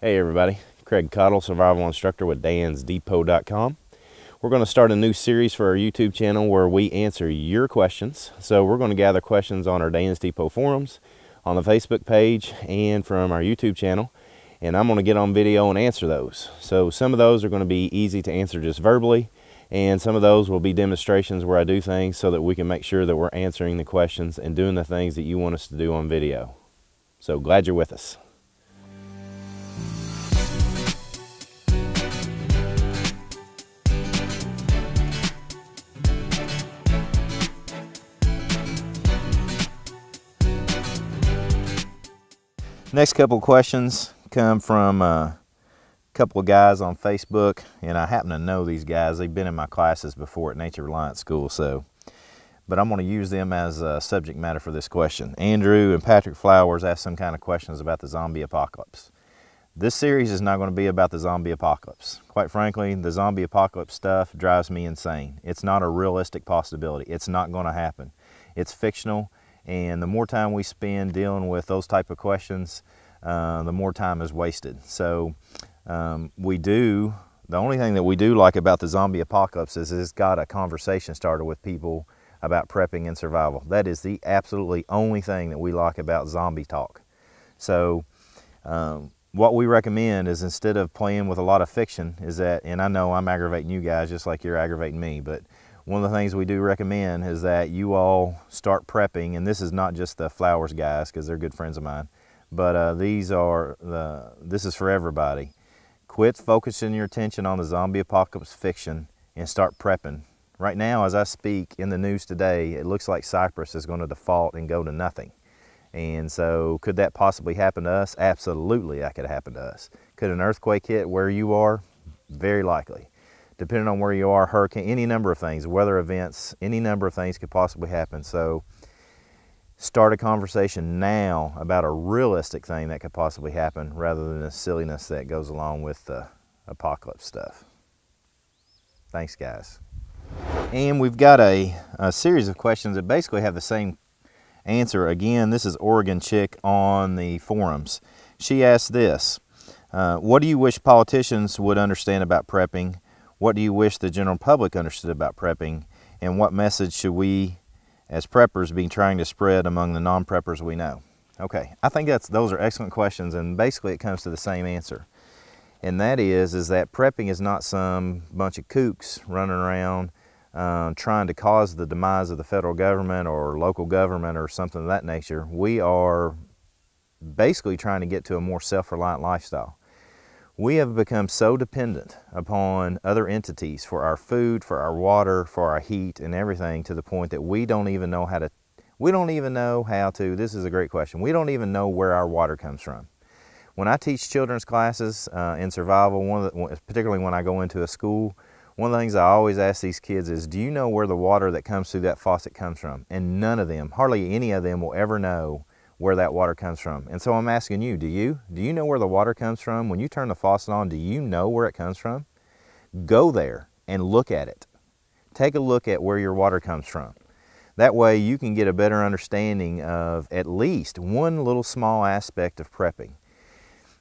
Hey everybody, Craig Cottle, survival instructor with dansdepot.com. We're going to start a new series for our YouTube channel where we answer your questions. So we're going to gather questions on our Dans Depot forums, on the Facebook page, and from our YouTube channel. And I'm going to get on video and answer those. So some of those are going to be easy to answer just verbally, and some of those will be demonstrations where I do things so that we can make sure that we're answering the questions and doing the things that you want us to do on video. So glad you're with us. Next couple of questions come from a couple of guys on Facebook, and I happen to know these guys. They've been in my classes before at Nature Reliance School, but I'm going to use them as a subject matter for this question. Andrew and Patrick Flowers asked some kind of questions about the zombie apocalypse. This series is not going to be about the zombie apocalypse. Quite frankly, the zombie apocalypse stuff drives me insane. It's not a realistic possibility. It's not going to happen. It's fictional. And the more time we spend dealing with those type of questions, the more time is wasted. So the only thing that we do like about the zombie apocalypse is it's got a conversation started with people about prepping and survival. That is the absolutely only thing that we like about zombie talk. So what we recommend is, instead of playing with a lot of fiction, is that, and I know I'm aggravating you guys just like you're aggravating me, but one of the things we do recommend is that you all start prepping, and this is not just the Flowers guys because they're good friends of mine, but this is for everybody. Quit focusing your attention on the zombie apocalypse fiction and start prepping. Right now, as I speak, in the news today, it looks like Cyprus is going to default and go to nothing. And so could that possibly happen to us? Absolutely, that could happen to us. Could an earthquake hit where you are? Very likely. Depending on where you are, hurricane, any number of things, weather events, any number of things could possibly happen. So start a conversation now about a realistic thing that could possibly happen, rather than the silliness that goes along with the apocalypse stuff. Thanks, guys. And we've got a series of questions that basically have the same answer. Again, this is Oregon Chick on the forums. She asked this: what do you wish politicians would understand about prepping? What do you wish the general public understood about prepping? And what message should we as preppers be trying to spread among the non-preppers we know? Okay, I think those are excellent questions, and basically it comes to the same answer. And that is that prepping is not some bunch of kooks running around trying to cause the demise of the federal government or local government or something of that nature. We are basically trying to get to a more self-reliant lifestyle. We have become so dependent upon other entities for our food, for our water, for our heat and everything, to the point that we don't even know how to, this is a great question, we don't even know where our water comes from. When I teach children's classes in survival, particularly when I go into a school, one of the things I always ask these kids is, do you know where the water that comes through that faucet comes from? And none of them, hardly any of them, will ever know where that water comes from. And so I'm asking you, do you know where the water comes from? When you turn the faucet on, do you know where it comes from? Go there and look at it. Take a look at where your water comes from. That way you can get a better understanding of at least one little small aspect of prepping.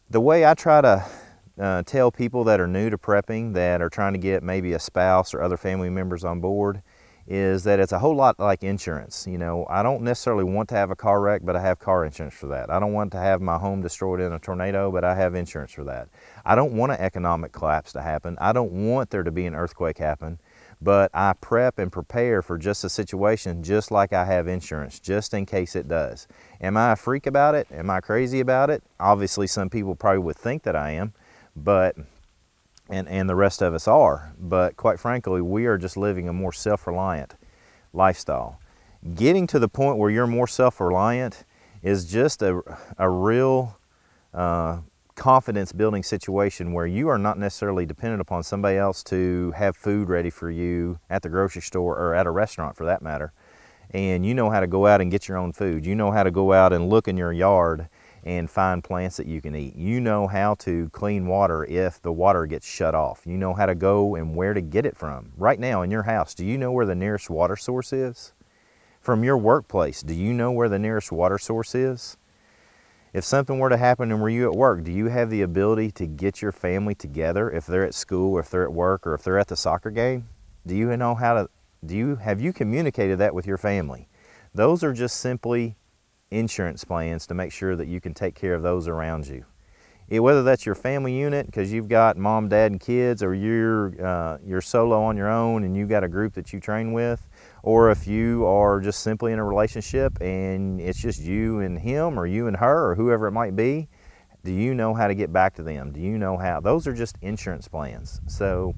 The way I try to tell people that are new to prepping, that are trying to get maybe a spouse or other family members on board, is that it's a whole lot like insurance. You know, I don't necessarily want to have a car wreck, but I have car insurance for that. I don't want to have my home destroyed in a tornado, but I have insurance for that. I don't want an economic collapse to happen. I don't want there to be an earthquake happen, but I prep and prepare for just a situation, just like I have insurance, just in case it does. Am I a freak about it? Am I crazy about it? Obviously, some people probably would think that I am, but and the rest of us are, but quite frankly, we are just living a more self-reliant lifestyle. Getting to the point where you're more self-reliant is just a real confidence building situation, where you are not necessarily dependent upon somebody else to have food ready for you at the grocery store or at a restaurant for that matter. And you know how to go out and get your own food. You know how to go out and look in your yard and find plants that you can eat. You know how to clean water if the water gets shut off. You know how to go and where to get it from. Right now in your house, do you know where the nearest water source is? From your workplace, do you know where the nearest water source is? If something were to happen and were you at work, do you have the ability to get your family together if they're at school, or if they're at work, or if they're at the soccer game? Do you know how to, have you communicated that with your family? Those are just simply insurance plans to make sure that you can take care of those around you. Whether that's your family unit because you've got mom, dad, and kids, or you're solo on your own and you've got a group that you train with, or if you are just simply in a relationship and it's just you and him, or you and her, or whoever it might be, do you know how to get back to them? Do you know how? Those are just insurance plans. So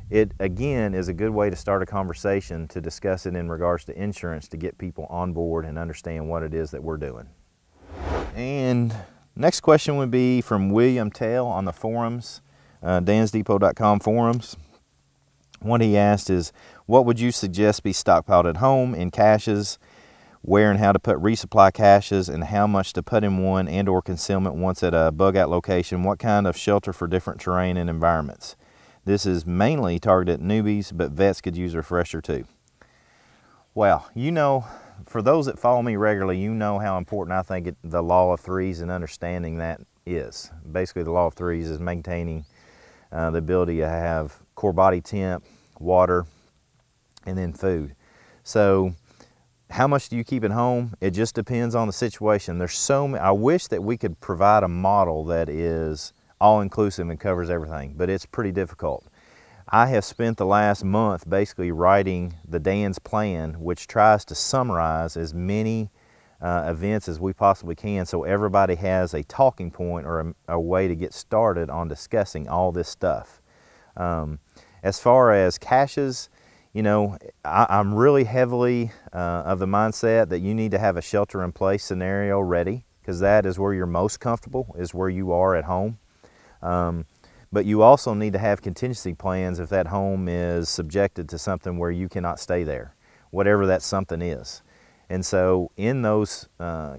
it, again, is a good way to start a conversation to discuss it in regards to insurance, to get people on board and understand what it is that we're doing. And next question would be from William Tell on the forums, dansdepot.com forums. What he asked is, what would you suggest be stockpiled at home in caches, where and how to put resupply caches, and how much to put in one and or concealment once at a bug out location? What kind of shelter for different terrain and environments? This is mainly targeted at newbies, but vets could use a refresher too. Well, you know, for those that follow me regularly, you know how important I think the law of threes and understanding that is. Basically, the law of threes is maintaining the ability to have core body temp, water, and then food. So how much do you keep at home? It just depends on the situation. There's so many. I wish that we could provide a model that is all-inclusive and covers everything, but it's pretty difficult. I have spent the last month basically writing the Dan's plan, which tries to summarize as many events as we possibly can, so everybody has a talking point or a way to get started on discussing all this stuff. As far as caches, you know, I'm really heavily of the mindset that you need to have a shelter in place scenario ready, because that is where you're most comfortable, is where you are at home. But you also need to have contingency plans if that home is subjected to something where you cannot stay there, whatever that something is. And so in those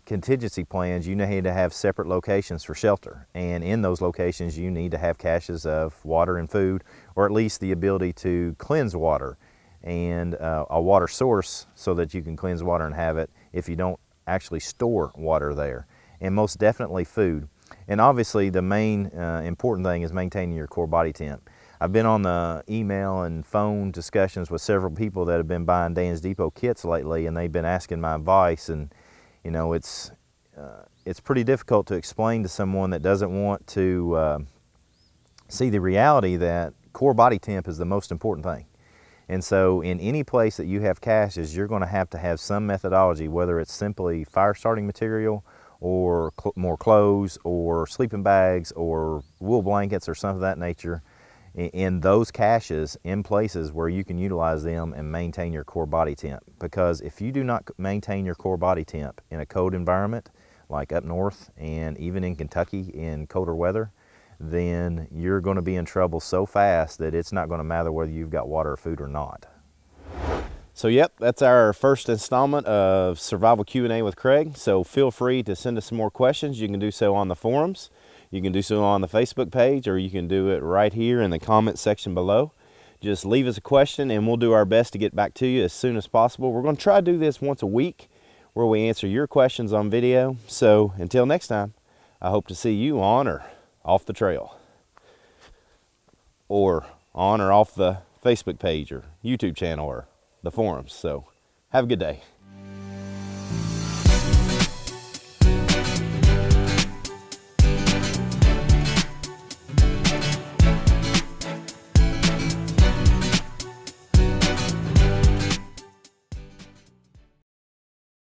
contingency plans, you need to have separate locations for shelter. And in those locations, you need to have caches of water and food, or at least the ability to cleanse water and a water source so that you can cleanse water and have it if you don't actually store water there. And most definitely food. And obviously the main important thing is maintaining your core body temp. I've been on the email and phone discussions with several people that have been buying Dan's Depot kits lately, and they've been asking my advice. And you know, it's pretty difficult to explain to someone that doesn't want to see the reality that core body temp is the most important thing. And so in any place that you have caches, you're going to have some methodology, whether it's simply fire starting material, or more clothes, or sleeping bags, or wool blankets, or something of that nature, in those caches, in places where you can utilize them and maintain your core body temp. Because if you do not maintain your core body temp in a cold environment, like up north and even in Kentucky in colder weather, then you're going to be in trouble so fast that it's not going to matter whether you've got water or food or not. So yep, that's our first installment of Survival Q&A with Craig. So feel free to send us some more questions. You can do so on the forums, you can do so on the Facebook page, or you can do it right here in the comment section below. Just leave us a question and we'll do our best to get back to you as soon as possible. We're going to try to do this once a week where we answer your questions on video. So until next time, I hope to see you on or off the trail, or on or off the Facebook page or YouTube channel or the forums. So have a good day.